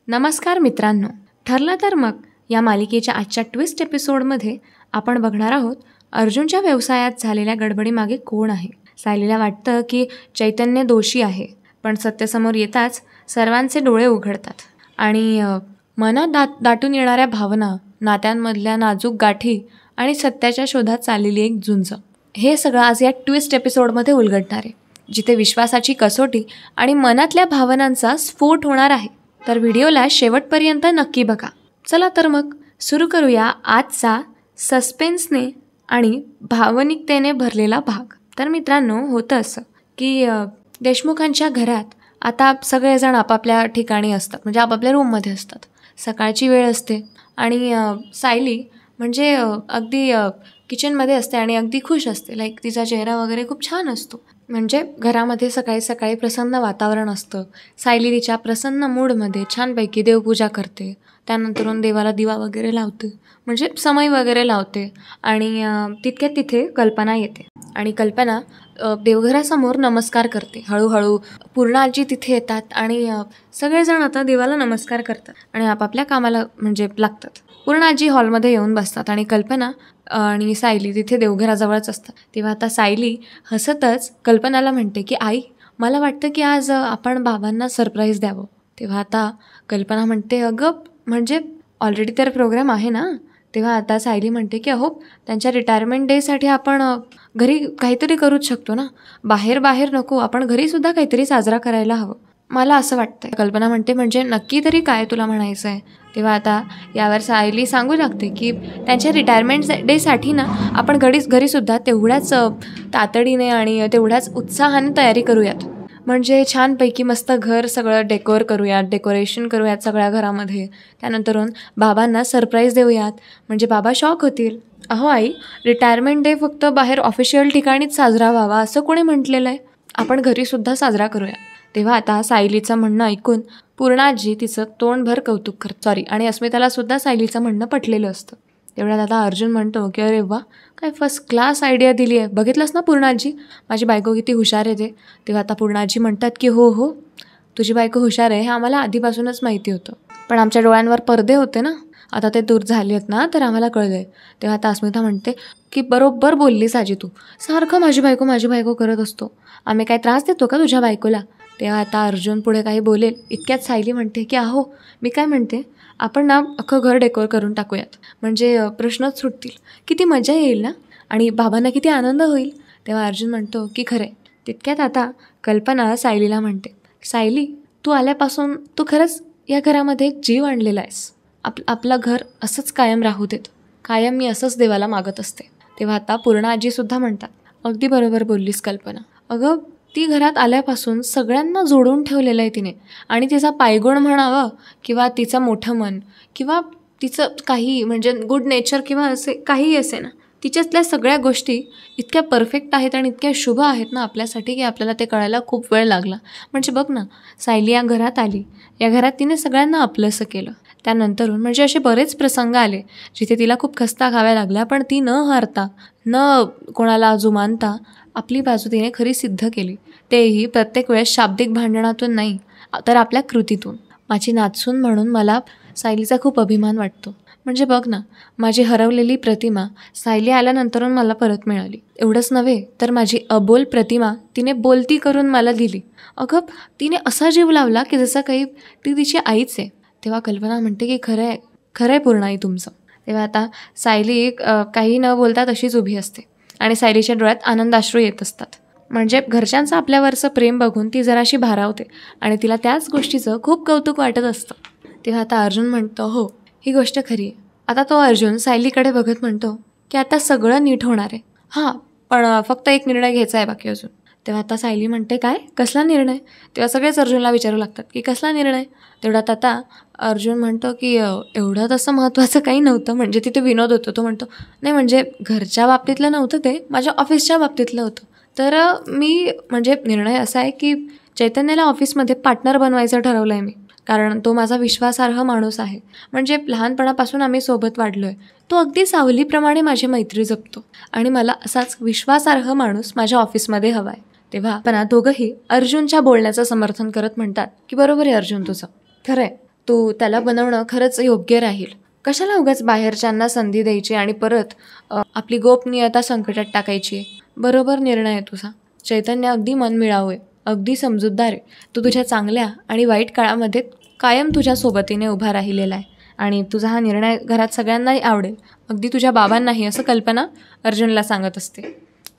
नमस्कार मित्रांनो, ठरलं तर मग या मालिकेच्या आजच्या ट्विस्ट एपिसोडमध्ये आपण बघणार आहोत अर्जुनच्या व्यवसायात झालेल्या गडबडीमागे कोण आहे. सायलीला वाटतं की चैतन्य दोषी आहे, पण सत्यासमोर येताच सर्वांचे डोळे उघडतात आणि मनात दाटून येणाऱ्या भावना, नात्यांमधल्या नाजूक गाठी आणि सत्याच्या शोधात चाललेली एक झुंज, हे सगळं आज या ट्विस्ट एपिसोडमध्ये उलगडणार आहे, जिथे विश्वासाची कसोटी आणि मनातल्या भावनांचा स्फोट होणार आहे. तर व्हिडिओला शेवटपर्यंत नक्की बघा. चला तर मग सुरू करूया आजचा सस्पेन्सने आणि भावनिकतेने भरलेला भाग. तर मित्रांनो, होतं असं की देशमुखांच्या घरात आता सगळेजण आपापल्या ठिकाणी असतात, म्हणजे आपापल्या रूममध्ये असतात. सकाळची वेळ असते आणि सायली म्हणजे अगदी किचनमध्ये असते आणि अगदी खुश असते. लाईक तिचा चेहरा वगैरे खूप छान असतो. म्हणजे घरामध्ये सकाळी सकाळी प्रसन्न वातावरण असतं. सायली तिच्या प्रसन्न मूडमध्ये छानपैकी देवपूजा करते, त्यानंतरून देवाला दिवा वगैरे लावते, म्हणजे समई वगैरे लावते. आणि तितक्यात तिथे कल्पना येते आणि कल्पना देवघरासमोर नमस्कार करते. हळूहळू पूर्ण आजी तिथे येतात आणि सगळेजण आता देवाला नमस्कार करतात आणि आपापल्या कामाला म्हणजे लागतात. पूर्ण आजी हॉलमध्ये येऊन बसतात आणि कल्पना आणि सायली तिथे देवघराजवळच असतात. तेव्हा आता सायली हसतच कल्पनाला म्हणते की आई, मला वाटतं की आज आपण बाबांना सरप्राईज द्यावं. तेव्हा आता कल्पना म्हणते, अगं म्हणजे ऑलरेडी तर प्रोग्राम आहे ना. तेव्हा आता सायली म्हणते की अहो, त्यांच्या रिटायरमेंट डेसाठी आपण घरी काहीतरी करूच शकतो ना, बाहेर नको, आपण घरीसुद्धा काहीतरी साजरा करायला हवं, मला असं वाटतंय. कल्पना म्हणते, म्हणजे नक्की तरी काय तुला म्हणायचं आहे. तेव्हा आता यावर सायली सांगू लागते की त्यांच्या रिटायरमेंट डेसाठी ना आपण घरीसुद्धा तेवढ्याच तातडीने आणि तेवढ्याच उत्साहाने तयारी करूयात. म्हणजे छानपैकी मस्त घर सगळं डेकोरेशन करूयात सगळ्या घरामध्ये. त्यानंतरून बाबांना सरप्राईज देऊयात, म्हणजे बाबा शॉक होतील. अहो आई, रिटायरमेंट डे फक्त बाहेर ऑफिशियल ठिकाणीच साजरा व्हावा असं कोणी म्हटलेलं आहे, आपण घरीसुद्धा साजरा करूया. तेव्हा आता सायलीचं म्हणणं ऐकून पूर्णाजी तिचं तोंडभर कौतुक करत आणि अस्मितालासुद्धा सायलीचं म्हणणं पटलेलं असतं. तेवढ्यात आता अर्जुन म्हणतो की अरे वा, काय फर्स्ट क्लास आयडिया दिली आहे, बघितलंस ना पूर्णाजी, माझी बायको किती हुशार आहे ते. तेव्हा आता पूर्णाजी म्हणतात की हो, तुझी बायको हुशार आहे हे आम्हाला आधीपासूनच माहिती होतं, पण आमच्या डोळ्यांवर पडदे होते ना, आता ते दूर झाले आहेत ना, तर आम्हाला कळलं आहे. तेव्हा आता अस्मिता म्हणते की बरोबर बोललीस आजी, तू सारखं माझी बायको करत असतो, आम्ही काय त्रास देतो का तुझ्या बायकोला. तेव्हा आता अर्जुन पुढे काही बोलेल इतक्यात सायली म्हणते की अहो, मी काय म्हणते, आपण ना अख्खं घर डेकोर करून टाकूयात, म्हणजे प्रश्नच सुटतील, किती मजा येईल ना आणि बाबांना किती आनंद होईल. तेव्हा अर्जुन म्हणतो की खरे. तितक्यात आता कल्पना सायलीला म्हणते, सायली, तू आल्यापासून तू खरंच या घरामध्ये एक जीव आणलेला आहेस. आपलं घर असंच कायम राहू देत, कायम मी असंच देवाला मागत असते. तेव्हा आता पूर्ण आजीसुद्धा म्हणतात, अगदी बरोबर बोललीस कल्पना, अगं ती घरात आल्यापासून सगळ्यांना जोडून ठेवलेलं आहे तिने. आणि तिचा पायगुण म्हणावं किंवा तिचं मोठं मन किंवा तिचं काही म्हणजे गुड नेचर किंवा असे काही असे ना, तिच्यातल्या सगळ्या गोष्टी इतक्या परफेक्ट आहेत आणि इतक्या शुभ आहेत ना आपल्यासाठी, की आपल्याला ते कळायला खूप वेळ लागला. म्हणजे बघ ना, सायली या घरात आली, या घरात तिने सगळ्यांना आपलंसं केलं. त्यानंतरून म्हणजे असे बरेच प्रसंग आले जिथे तिला खूप खस्ता खाव्या लागल्या, पण ती न हारता, न कोणाला जुमानता आपली बाजू तिने खरी सिद्ध केली. तेही प्रत्येक वेळेस शाब्दिक भांडणातून नाही, तर आपल्या कृतीतून. माझी नातसून म्हणून मला सायलीचा खूप अभिमान वाटतो. म्हणजे बघ ना, माझी हरवलेली प्रतिमा सायली आल्यानंतरून मला परत मिळाली. एवढंच नव्हे तर माझी अबोल प्रतिमा तिने बोलती करून मला दिली. अगं, तिने असा जीव लावला की जसं काही ती तिची आईच आहे. तेव्हा कल्पना म्हणते की खरं आहे पूर्ण आई तुमचं. तेव्हा आता सायली काही न बोलता तशीच उभी असते आणि सायलीच्या डोळ्यात आनंदाश्रू येत असतात. म्हणजे घरच्यांचं आपल्यावरचं प्रेम बघून ती जराशी भारावते आणि तिला त्याच गोष्टीचं खूप कौतुक वाटत असतं. तेव्हा आता अर्जुन म्हणतो, हो, ही गोष्ट खरी आहे. आता तो अर्जुन सायलीकडे बघत म्हणतो की आता सगळं नीट होणार आहे, हां, पण फक्त एक निर्णय घ्यायचा आहे बाकी अजून. तेव्हा आता सायली म्हणते, काय, कसला निर्णय. तेव्हा सगळेच अर्जुनला विचारू लागतात की कसला निर्णय. तेवढ्यात आता अर्जुन म्हणतो की एवढं तसं महत्त्वाचं काही नव्हतं, म्हणजे तिथे विनोद होतो. तो म्हणतो, नाही म्हणजे घरच्या बाबतीतलं नव्हतं ते, माझ्या ऑफिसच्या बाबतीतलं होतं. तर मी म्हणजे निर्णय असा आहे की चैतन्याला ऑफिसमध्ये पार्टनर बनवायचं ठरवलं आहे मी, कारण तो माझा विश्वासार्ह माणूस आहे. म्हणजे लहानपणापासून आम्ही सोबत वाढलो आहे. तो अगदी सावलीप्रमाणे माझी मैत्री जपतो आणि मला असाच विश्वासार्ह माणूस माझ्या ऑफिसमध्ये हवा आहे. तेव्हा पण दोघंही अर्जुनच्या बोलण्याचं समर्थन करत म्हणतात की बरोबर आहे अर्जुन, तुझं खरं आहे, तू त्याला बनवणं खरंच योग्य राहील. कशाला उगाच बाहेरच्यांना संधी द्यायची आणि परत आपली गोपनीयता संकटात टाकायची. बरोबर निर्णय आहे तुझा. चैतन्य अगदी मनमिळाऊ आहे, अगदी समजूतदार आहे. तू तुझ्या चांगल्या आणि वाईट काळामध्ये कायम तुझ्या सोबतीने उभा राहिलेला आहे आणि तुझा हा निर्णय घरात सगळ्यांनाही आवडेल, अगदी तुझ्या बाबांनाही, असं कल्पना अर्जुनला सांगत असते.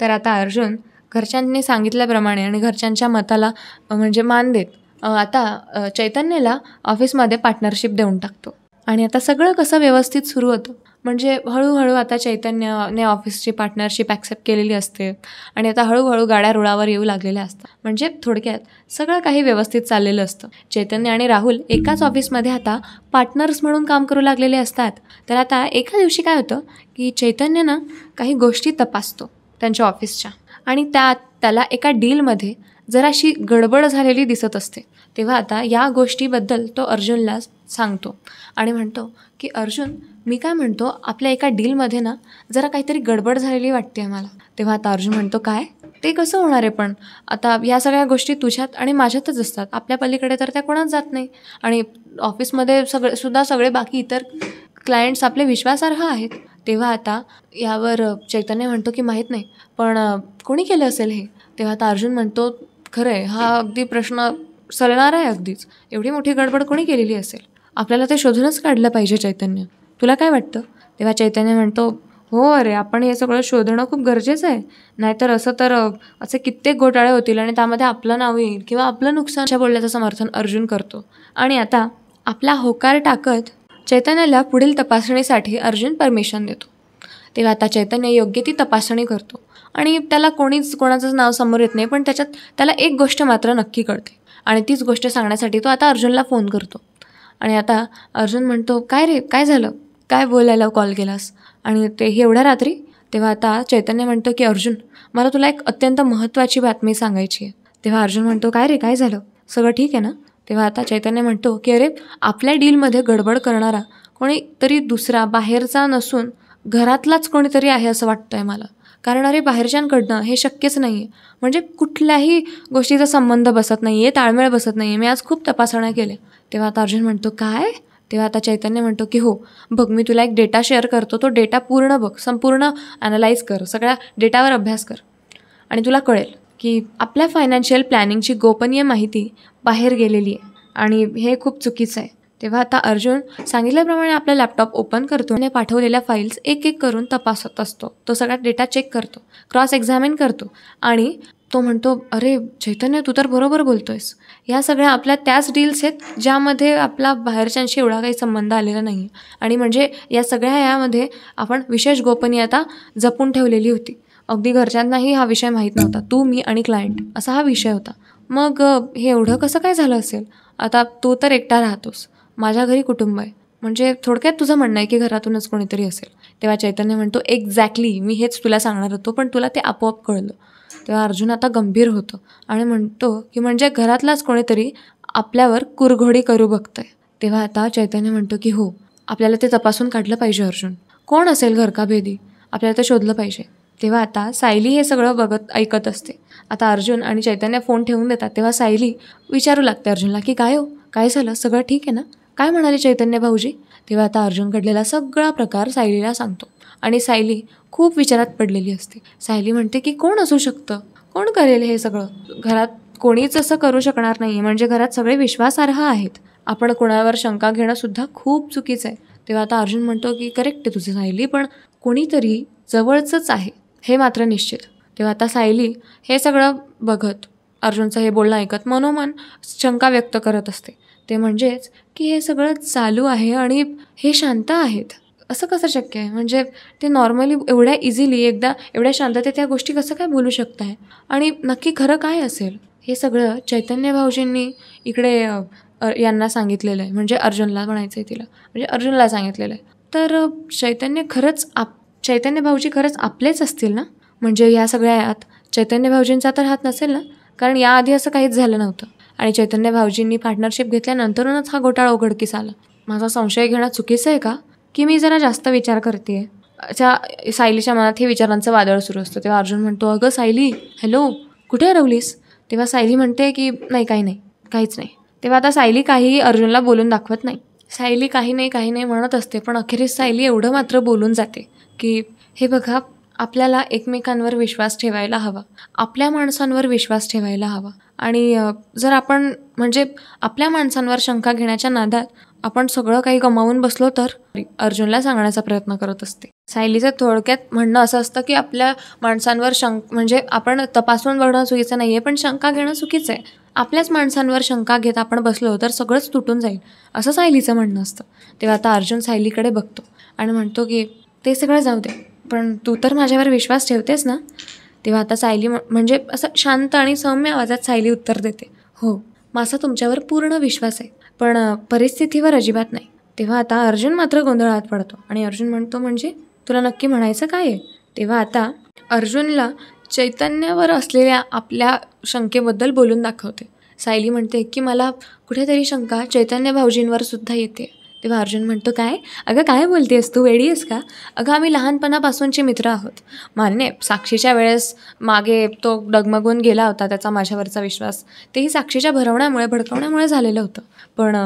तर आता अर्जुन घरच्यांनी सांगितल्याप्रमाणे आणि घरच्यांच्या मताला म्हणजे मान देत आता चैतन्याला ऑफिसमध्ये पार्टनरशिप देऊन टाकतो. आणि आता सगळं कसं व्यवस्थित सुरू होतं. म्हणजे हळूहळू आता चैतन्यने ऑफिसची पार्टनरशिप ॲक्सेप्ट केलेली असते आणि आता हळूहळू गाड्या रुळावर येऊ लागलेल्या असतात. म्हणजे थोडक्यात सगळं काही व्यवस्थित चाललेलं असतं. चैतन्य आणि राहुल एकाच ऑफिसमध्ये आता पार्टनर्स म्हणून काम करू लागलेले असतात. तर आता एका दिवशी काय होतं की चैतन्य ना काही गोष्टी तपासतो त्यांच्या ऑफिसच्या आणि त्याला एका डीलमध्ये जराशी गडबड झालेली दिसत असते. तेव्हा आता या गोष्टीबद्दल तो अर्जुनला सांगतो आणि म्हणतो की अर्जुन, मी काय म्हणतो, आपल्या एका डीलमध्ये ना जरा काहीतरी गडबड झालेली वाटते आहे मला. तेव्हा आता अर्जुन म्हणतो, काय? ते कसं होणार आहे? पण आता या सगळ्या गोष्टी तुझ्यात आणि माझ्यातच असतात, आपल्या पलीकडे तर त्या कोणाच जात नाही. आणि ऑफिसमध्ये सगळे बाकी इतर क्लायंट्स आपले विश्वासार्ह आहेत. तेव्हा आता यावर चैतन्य म्हणतो की माहीत नाही, पण कोणी केलं असेल हे. तेव्हा आता अर्जुन म्हणतो, खरं आहे, हा अगदी प्रश्न सलणार आहे अगदीच. एवढी मोठी गडबड कोणी केलेली असेल? आपल्याला ते शोधूनच काढलं पाहिजे चैतन्य. तुला काय वाटतं? तेव्हा चैतन्य म्हणतो, हो अरे, आपण हे सगळं शोधणं खूप गरजेचं आहे. नाहीतर असे कित्येक घोटाळे होतील आणि त्यामध्ये आपलं नाव येईल किंवा आपलं नुकसान बोलण्याचं समर्थन अर्जुन करतो. आणि आता आपला होकार टाकत चैतन्याला पुढील तपासणीसाठी अर्जुन परमिशन देतो. तेव्हा आता चैतन्य योग्य ती तपासणी करतो आणि त्याला कोणाचंच नाव समोर येत नाही, पण त्याला एक गोष्ट मात्र नक्की कळते आणि तीच गोष्ट सांगण्यासाठी तो आता अर्जुनला फोन करतो. आणि आता अर्जुन म्हणतो, काय रे, काय झालं? काय बोलायला कॉल केलास? आणि तेही एवढ्या रात्री? तेव्हा आता चैतन्य म्हणतो की अर्जुन, मला तुला एक अत्यंत महत्त्वाची बातमी सांगायची आहे. तेव्हा अर्जुन म्हणतो, काय रे, काय झालं? सगळं ठीक आहे ना? तेव्हा आता चैतन्य म्हणतो की अरे, आपल्या डीलमध्ये गडबड करणारा कोणीतरी दुसरा बाहेरचा नसून घरातलाच कोणीतरी आहे असं वाटतं आहे मला. कारण अरे, बाहेरच्यांकडनं हे शक्यच नाही आहे. म्हणजे कुठल्याही गोष्टीचा संबंध बसत नाही आहे, ताळमेळ बसत नाही आहे. मी आज खूप तपासण्या केल्या. तेव्हा आता अर्जुन म्हणतो, काय? तेव्हा आता चैतन्य म्हणतो की हो, बघ, मी तुला एक डेटा शेअर करतो, तो डेटा पूर्ण बघ, संपूर्ण ॲनालाइज कर, सगळ्या डेटावर अभ्यास कर आणि तुला कळेल की आपल्या फायनान्शियल प्लॅनिंगची गोपनीय माहिती बाहेर गेलेली आहे आणि हे खूप चुकीचं आहे. तेव्हा आता अर्जुन सांगितल्याप्रमाणे आपला लॅपटॉप ओपन करतो आणि पाठवलेल्या फाईल्स एक एक करून तपासत असतो. तो सगळा डेटा चेक करतो, क्रॉस एक्झामिन करतो आणि तो म्हणतो, अरे चैतन्य, तू तर बरोबर बोलतोयस. या सगळ्या आपल्या त्याच डील्स आहेत ज्यामध्ये आपला बाहेरच्यांशी एवढा काही संबंध आलेला नाही आहे. आणि म्हणजे या सगळ्या यामध्ये आपण विशेष गोपनीयता जपून ठेवलेली होती. अगदी घरच्यांनाही हा विषय माहीत नव्हता. तू, मी आणि क्लायंट असा हा विषय होता. मग हे एवढं कसं काय झालं असेल? आता तू तर एकटा राहतोस, माझ्या घरी कुटुंब आहे. म्हणजे थोडक्यात तुझं म्हणणं आहे की घरातूनच कोणीतरी असेल. तेव्हा चैतन्य म्हणतो, एक्झॅक्टली, मी हेच तुला सांगणार होतो, पण तुला ते आपोआप कळलं. तेव्हा अर्जुन आता गंभीर होतो आणि म्हणतो की म्हणजे घरातलाच कोणीतरी आपल्यावर कुरघोडी करू बघतंय. तेव्हा आता चैतन्य म्हणतो की हो, आपल्याला ते तपासून काढलं पाहिजे अर्जुन. कोण असेल घरकाभेदी? आपल्याला ते शोधलं पाहिजे. तेव्हा आता सायली हे सगळं ऐकत असते. आता अर्जुन आणि चैतन्य फोन ठेवून देतात. तेव्हा सायली विचारू लागते अर्जुनला की काय हो, काय झालं? सगळं ठीक आहे ना? काय म्हणाले चैतन्य भाऊजी? तेव्हा आता अर्जुन घडलेला सगळा प्रकार सायलीला सांगतो आणि सायली खूप विचारात पडलेली असते. सायली म्हणते की कोण असू शकतं? कोण करेल हे सगळं? घरात कोणीच असं करू शकणार नाही. म्हणजे घरात सगळे विश्वासार्ह आहेत. आपण कोणावर शंका घेणं सुद्धा खूप चुकीचं आहे. तेव्हा आता अर्जुन म्हणतो की करेक्ट आहे तुझं सायली, पण कोणीतरी जवळचंच आहे हे मात्र निश्चित. तेव्हा आता सायली हे सगळं बघत, अर्जुनचं हे बोलणं ऐकत मनोमन शंका व्यक्त करत असते. ते म्हणजेच की हे सगळं चालू आहे आणि हे शांत आहेत, असं कसं शक्य आहे? म्हणजे ते नॉर्मली एवढ्या इझिली एवढ्या शांततेत त्या गोष्टी कसं काय बोलू शकताय? आणि नक्की खरं काय असेल? हे सगळं चैतन्य भाऊजींनी इकडे यांना सांगितलेलं आहे. म्हणजे अर्जुनला म्हणायचं आहे तिला, म्हणजे अर्जुनला सांगितलेलं आहे. तर चैतन्य भाऊजी खरंच आपलेच असतील ना? म्हणजे या सगळ्या यात चैतन्य भाऊजींचा तर हात नसेल ना? कारण याआधी असं काहीच झालं नव्हतं आणि चैतन्य भाऊजींनी पार्टनरशिप घेतल्यानंतरूनच हा घोटाळा उघडकीस आला. माझा संशय घेणं चुकीचं आहे का? की मी जरा जास्त विचार करते आहे? सायलीच्या मनात हे विचारांचं वादळ सुरू असतं. तेव्हा अर्जुन म्हणतो, अगं सायली, हॅलो, कुठे हरवलीस? तेव्हा सायली म्हणते की नाही, काही नाही, काहीच नाही. तेव्हा आता सायली काहीही अर्जुनला बोलून दाखवत नाही. सायली काही नाही म्हणत असते, पण अखेरीस सायली एवढं मात्र बोलून जाते की हे बघा, आपल्याला एकमेकांवर विश्वास ठेवायला हवा, आपल्या माणसांवर विश्वास ठेवायला हवा. आणि जर आपण म्हणजे आपल्या माणसांवर शंका घेण्याच्या नादात आपण सगळं काही गमावून बसलो तर अर्जुनला सांगण्याचा प्रयत्न करत असते. सायलीचं थोडक्यात म्हणणं असं असतं की आपल्या माणसांवर म्हणजे आपण तपासून बघणं चुकीचं नाही आहे, पण शंका घेणं चुकीचं आहे. आपल्याच माणसांवर शंका घेत आपण बसलो तर सगळंच तुटून जाईल, असं सायलीचं म्हणणं असतं. तेव्हा आता अर्जुन सायलीकडे बघतो आणि म्हणतो की ते सगळं जाऊ दे, पण तू तर माझ्यावर विश्वास ठेवतेस ना? तेव्हा आता सायली म्हणजे असं शांत आणि सौम्य आवाजात सायली उत्तर देते, हो, माझा तुमच्यावर पूर्ण विश्वास आहे, पण परिस्थितीवर अजिबात नाही. तेव्हा आता अर्जुन मात्र गोंधळात पडतो आणि अर्जुन म्हणतो, म्हणजे तुला नक्की म्हणायचं काय आहे? तेव्हा आता अर्जुनला चैतन्यावर असलेल्या आपल्या शंकेबद्दल बोलून दाखवते. सायली म्हणते की मला कुठेतरी शंका चैतन्य भाऊजींवर सुद्धा येते. तेव्हा अर्जुन म्हणतो, काय अगं काय बोलतेस तू, वेडी आहेस का? अगं आम्ही लहानपणापासूनचे मित्र आहोत. मान्य, साक्षीच्या वेळेस मागे तो डगमगून गेला होता त्याचा माझ्यावरचा विश्वास, तेही साक्षीच्या भडकवण्यामुळे झालेलं होतं. पण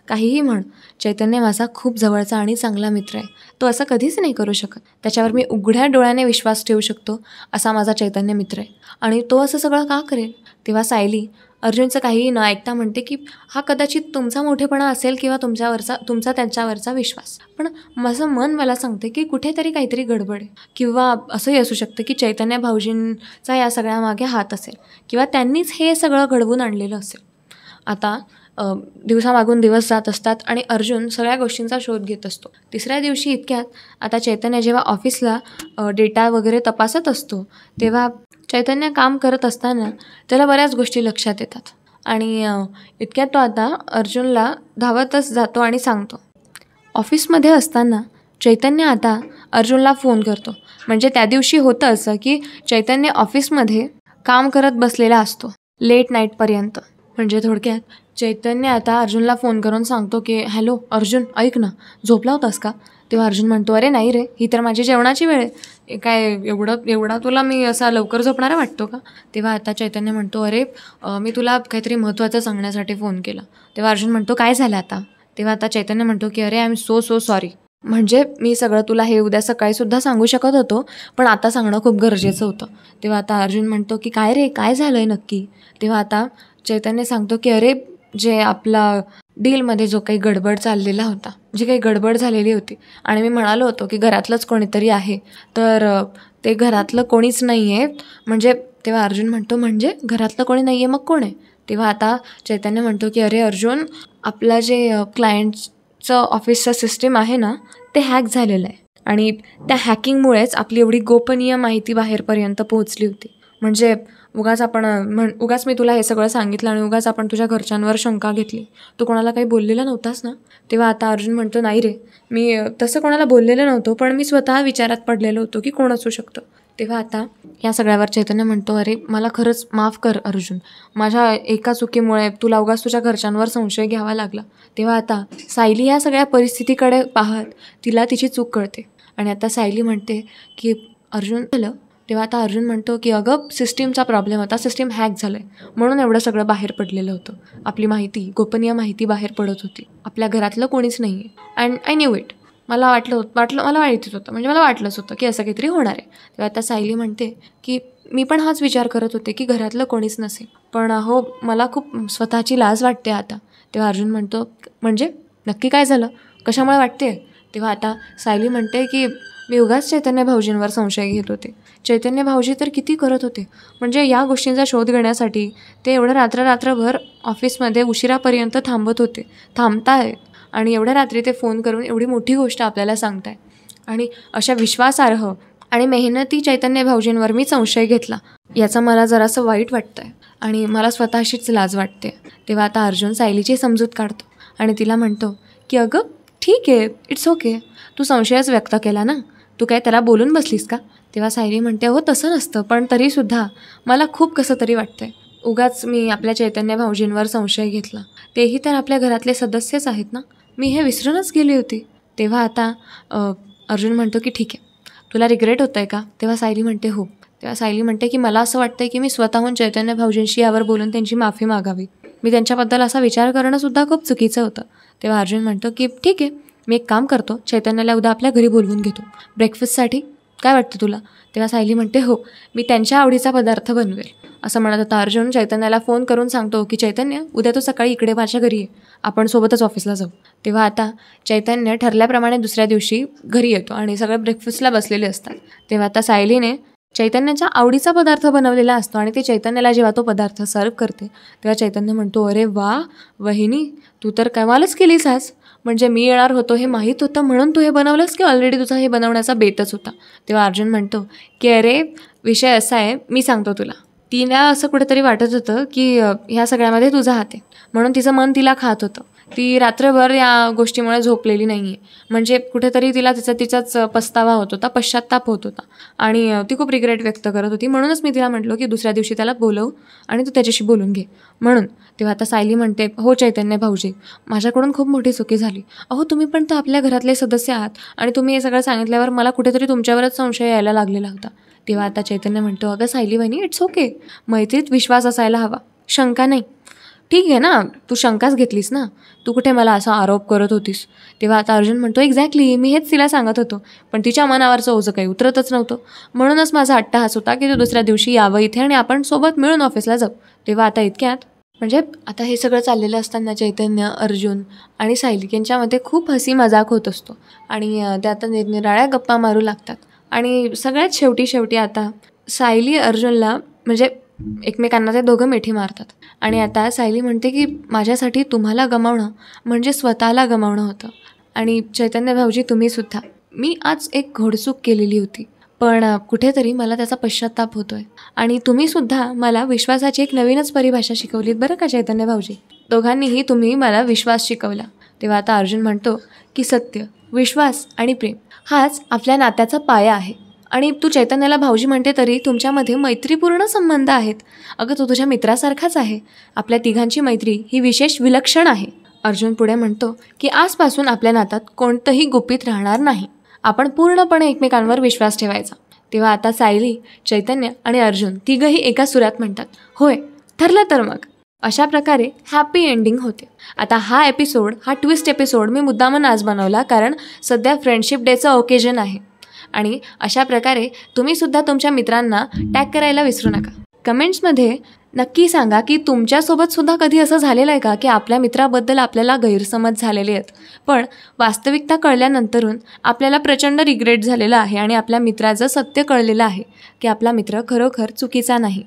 काहीही म्हण, चैतन्य माझा खूप जवळचा आणि चांगला मित्र आहे. तो असं कधीच नाही करू शकत. त्याच्यावर मी उघड्या डोळ्याने विश्वास ठेवू शकतो असा माझा चैतन्य मित्र आहे, आणि तो असं सगळं का करेल? तेव्हा सायली अर्जुनचं काहीही न ऐकता म्हणते की हा कदाचित तुमचा मोठेपणा असेल किंवा तुमचा त्यांच्यावरचा विश्वास, पण माझं मन मला सांगते की कुठेतरी काहीतरी गडबड आहे, किंवा असंही असू शकतं की चैतन्य भाऊजींचा या सगळ्यामागे हात असेल, किंवा त्यांनीच हे सगळं घडवून आणलेलं असेल. आता दिवसामागून दिवस जात असतात आणि अर्जुन सगळ्या गोष्टींचा शोध घेत असतो. तिसऱ्या दिवशी इतक्यात आता चैतन्य जेव्हा ऑफिसला डेटा वगैरे तपासत असतो, तेव्हा चैतन्य काम करत असताना त्याला बऱ्याच गोष्टी लक्षात येतात आणि इतक्यात तो आता अर्जुनला धावतच जातो आणि सांगतो. ऑफिसमध्ये असताना चैतन्य आता अर्जुनला फोन करतो. म्हणजे त्या दिवशी होतं असं की चैतन्य ऑफिसमध्ये काम करत बसलेला असतो लेट नाईटपर्यंत. म्हणजे थोडक्यात चैतन्य आता अर्जुनला फोन करून सांगतो की हॅलो अर्जुन, ऐक ना, झोपला होतास का? तेव्हा अर्जुन म्हणतो, अरे नाही रे, ही तर माझी जेवणाची वेळ आहे, काय एवढा तुला मी असा लवकर झोपणारा वाटतो का? तेव्हा आता चैतन्य म्हणतो, अरे मी तुला काहीतरी महत्त्वाचं सांगण्यासाठी फोन केला. तेव्हा अर्जुन म्हणतो, काय झालं आता? तेव्हा आता चैतन्य म्हणतो की अरे आय एम सो सॉरी, म्हणजे मी सगळं तुला हे उद्या सकाळीसुद्धा सांगू शकत होतो, पण आता सांगणं खूप गरजेचं होतं. तेव्हा आता अर्जुन म्हणतो की काय रे, काय झालं आहे नक्की? तेव्हा आता चैतन्य सांगतो की अरे जे आपला डीलमध्ये जो काही गडबड चाललेला होता, जी काही गडबड झालेली होती, आणि मी म्हणालो होतो की घरातलंच कोणीतरी आहे, तर ते घरातलं कोणीच नाही आहे. म्हणजे तेव्हा अर्जुन म्हणतो, म्हणजे घरातलं कोणी नाही आहे, मग कोण आहे? तेव्हा आता चैतन्य म्हणतो की अरे अर्जुन, आपला जे क्लायंटचं ऑफिसचं सिस्टीम आहे ना, ते हॅक झालेलं आहे, आणि त्या हॅकिंगमुळेच आपली एवढी गोपनीय माहिती बाहेरपर्यंत पोहोचली होती. म्हणजे उगाच मी तुला हे सगळं सांगितलं आणि उगाच आपण तुझ्या घरच्यांवर शंका घेतली. तू कोणाला काही बोललेलं नव्हतास ना? तेव्हा आता अर्जुन म्हणतो, नाही रे, मी तसं कोणाला बोललेलं नव्हतं, पण मी स्वतः विचारात पडलेलो होतो की कोण असू शकतं. तेव्हा आता या सगळ्यावर चैतन्य म्हणतो, अरे मला खरंच माफ कर अर्जुन, माझ्या एका चुकीमुळे तुला उगाच तुझ्या घरच्यांवर संशय घ्यावा लागला. तेव्हा आता सायली या सगळ्या परिस्थितीकडे पाहत तिला तिची चूक कळते, आणि आता सायली म्हणते की अर्जुन झालं. तेव्हा आता अर्जुन म्हणतो की अगं सिस्टीमचा प्रॉब्लेम होता, सिस्टीम हॅक झालं आहे, म्हणून एवढं सगळं बाहेर पडलेलं होतं. आपली माहिती, गोपनीय माहिती बाहेर पडत होती. आपल्या घरातलं कोणीच नाही आहे, अँड आय न्यू इट. मला माहितीच होतं, म्हणजे मला वाटलंच होतं की असं काहीतरी होणार आहे. तेव्हा आता सायली म्हणते की मी पण हाच विचार करत होते की घरातलं कोणीच नसेल, पण हो मला खूप स्वतःची लाज वाटते आता. तेव्हा अर्जुन म्हणतो, म्हणजे नक्की काय झालं, कशामुळे वाटते? तेव्हा आता सायली म्हणते की मी उगाच चैतन्य भाऊजींवर संशय घेत होते. चैतन्य भाऊजी तर किती करत होते, म्हणजे या गोष्टींचा शोध घेण्यासाठी ते एवढं रात्रभर ऑफिसमध्ये उशिरापर्यंत थांबताय, आणि एवढ्या रात्री ते फोन करून एवढी मोठी गोष्ट आपल्याला सांगताय, आणि अशा विश्वासार्ह आणि मेहनती चैतन्य भाऊजींवर मी संशय घेतला, याचं मला जरासं वाईट वाटतंय आणि मला स्वतःशीच लाज वाटते. तेव्हा आता अर्जुन सायलीची समजूत काढतो आणि तिला म्हणतो की अगं ठीक आहे, इट्स ओके, तू संशयच व्यक्त केला ना, तू काय त्याला बोलून बसलीस का? तेव्हा सायली म्हणते, हो तसं नसतं, पण तरीसुद्धा मला खूप कसं तरी वाटतंय. उगाच मी आपल्या चैतन्य भाऊजींवर संशय घेतला, तेही तर आपल्या घरातले सदस्यच आहेत ना, मी हे विसरूनच गेली होती. तेव्हा आता अर्जुन म्हणतो की ठीक आहे, तुला रिग्रेट होतं आहे का? तेव्हा सायली म्हणते हो. तेव्हा सायली म्हणते की मला असं वाटतं की मी स्वतःहून चैतन्य भाऊजींशी यावर बोलून त्यांची माफी मागावी. मी त्यांच्याबद्दल असा विचार करणंसुद्धा खूप चुकीचं होतं. तेव्हा अर्जुन म्हणतो की ठीक आहे, मी एक काम करतो, चैतन्याला उद्या आपल्या घरी बोलवून घेतो ब्रेकफास्टसाठी. काय वाटतं तुला? तेव्हा सायली म्हणते हो, मी त्यांच्या आवडीचा पदार्थ बनवेल. असं म्हणत होता अर्जुन चैतन्याला फोन करून सांगतो की चैतन्य, उद्या तो सकाळी इकडे माझ्या घरी आहे, आपण सोबतच ऑफिसला जाऊ. तेव्हा आता चैतन्य ठरल्याप्रमाणे दुसऱ्या दिवशी घरी येतो आणि सगळे ब्रेकफास्टला बसलेले असतात. तेव्हा आता सायलीने चैतन्याच्या आवडीचा पदार्थ बनवलेला असतो आणि ते चैतन्याला जेव्हा तो पदार्थ सर्व करते तेव्हा चैतन्य म्हणतो, अरे वा वहिनी, तू तर कमालच केलीस आज. म्हणजे मी येणार होतो हे माहीत होतं म्हणून तू हे बनवलंस की ऑलरेडी तुझा हे बनवण्याचा बेतच होता? तेव्हा अर्जुन म्हणतो की अरे विषय असा आहे, मी सांगतो तुला. तिला असं कुठेतरी वाटत होतं की ह्या सगळ्यामध्ये तुझा हात आहे, म्हणून तिचं मन तिला खात होतं. ती रात्रभर या गोष्टीमुळे झोपलेली नाही आहे. म्हणजे कुठेतरी तिला तिचाच पस्तावा होत होता, पश्चात्ताप होत होता आणि ती खूप रिग्रेट व्यक्त करत होती. म्हणूनच मी तिला म्हटलो की दुसऱ्या दिवशी त्याला बोलव आणि तू त्याच्याशी बोलून घे म्हणून. तेव्हा आता सायली म्हणते, हो चैतन्य भाऊजी, माझ्याकडून खूप मोठी चुकी झाली. अहो तुम्ही पण तर आपल्या घरातले सदस्य आहात आणि तुम्ही हे सगळं सांगितल्यावर मला कुठेतरी तुमच्यावरच संशय यायला लागलेला होता. तेव्हा आता चैतन्य म्हणतो, अगं सायली बहिणी, इट्स ओके, मैत्रीत विश्वास असायला हवा, शंका नाही. ठीक आहे ना, तू शंकाच घेतलीस ना, तू कुठे मला असा आरोप करत होतीस. तेव्हा आता अर्जुन म्हणतो, एक्झॅक्टली, मी हेच तिला सांगत होतो, पण तिच्या मनावरचं ओझं काही उतरतच नव्हतं. म्हणूनच माझा अट्टाहास होता की तू दुसऱ्या दिवशी यावं इथे आणि आपण सोबत मिळून ऑफिसला जाऊ. तेव्हा आता इतक्यात म्हणजे आता हे सगळं चाललेलं असताना चैतन्य, अर्जुन आणि सायली यांच्यामध्ये खूप हसी मजाक होत असतो आणि ते आता निरनिराळ्या गप्पा मारू लागतात. आणि सगळ्यात शेवटी आता सायली अर्जुनला म्हणजे एकमेकांना ते दोघं मिठी मारतात आणि आता सायली म्हणते की माझ्यासाठी तुम्हाला गमावणं म्हणजे स्वतःला गमावणं होतं. आणि चैतन्य भाऊजी, तुम्हीसुद्धा, मी आज एक घोडचूक केलेली होती, पण कुठेतरी मला त्याचा पश्चात्ताप होतो आहे. आणि तुम्हीसुद्धा मला विश्वासाची एक नवीनच परिभाषा शिकवलीत बरं का चैतन्य भाऊजी. दोघांनीही तुम्ही मला विश्वास शिकवला. तेव्हा आता अर्जुन म्हणतो की सत्य, विश्वास आणि प्रेम हाच आपल्या नात्याचा पाया आहे. आणि तू चैतन्याला भाऊजी म्हणते तरी तुमच्यामध्ये मैत्रीपूर्ण संबंध आहेत. अगं तो तुझ्या मित्रासारखाच आहे. आपल्या तिघांची मैत्री ही विशेष विलक्षण आहे. अर्जुन पुढे म्हणतो की आजपासून आपल्या नात्यात कोणतंही गुपित राहणार नाही. आपण पूर्णपणे एकमेकांवर विश्वास ठेवायचा. तेव्हा आता सायली, चैतन्य आणि अर्जुन तिघंही एका सुरात म्हणतात, होय, ठरलं तर मग. अशा प्रकारे हॅपी एंडिंग होते. आता हा ट्विस्ट एपिसोड मी मुद्दामन आज बनवला कारण सध्या फ्रेंडशिप डेचं ओकेजन आहे. आणि अशा प्रकारे तुम्हीसुद्धा तुमच्या मित्रांना टॅग करायला विसरू नका. कमेंट्समध्ये नक्की सांगा की तुमच्यासोबतसुद्धा कधी असं झालेलं आहे का की आपल्या मित्राबद्दल आपल्याला गैरसमज झालेले आहेत, पण वास्तविकता कळल्यानंतरून आपल्याला प्रचंड रिग्रेट झालेलं आहे आणि आपल्या मित्राचं सत्य कळलेलं आहे की आपला मित्र खरोखर चुकीचा नाही.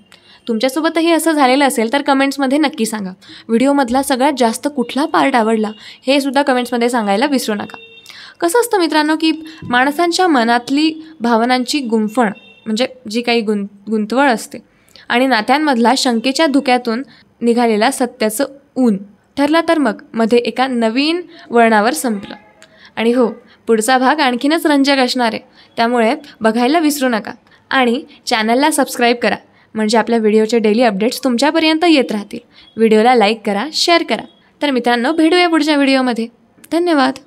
तुमच्यासोबतही असं झालेलं असेल तर कमेंट्समध्ये नक्की सांगा. व्हिडिओमधला सगळ्यात जास्त कुठला पार्ट आवडला हे सुद्धा कमेंट्समध्ये सांगायला विसरू नका. कसं असतं मित्रांनो की माणसांच्या मनातली भावनांची गुंफण म्हणजे जी काही गुंतवळ असते आणि नात्यांमधला शंकेच्या धुक्यातून निघालेला सत्याचं ऊन ठरला तर मग मध्ये एका नवीन वळणावर संपलं. आणि हो, पुढचा भाग आणखीनच रंजक असणार आहे, त्यामुळे बघायला विसरू नका आणि चॅनलला सबस्क्राईब करा म्हणजे आपल्या व्हिडिओचे डेली अपडेट्स तुमच्यापर्यंत येत राहतील. व्हिडिओला लाईक करा, शेअर करा. तर मित्रांनो, भेटूया पुढच्या व्हिडिओमध्ये. धन्यवाद.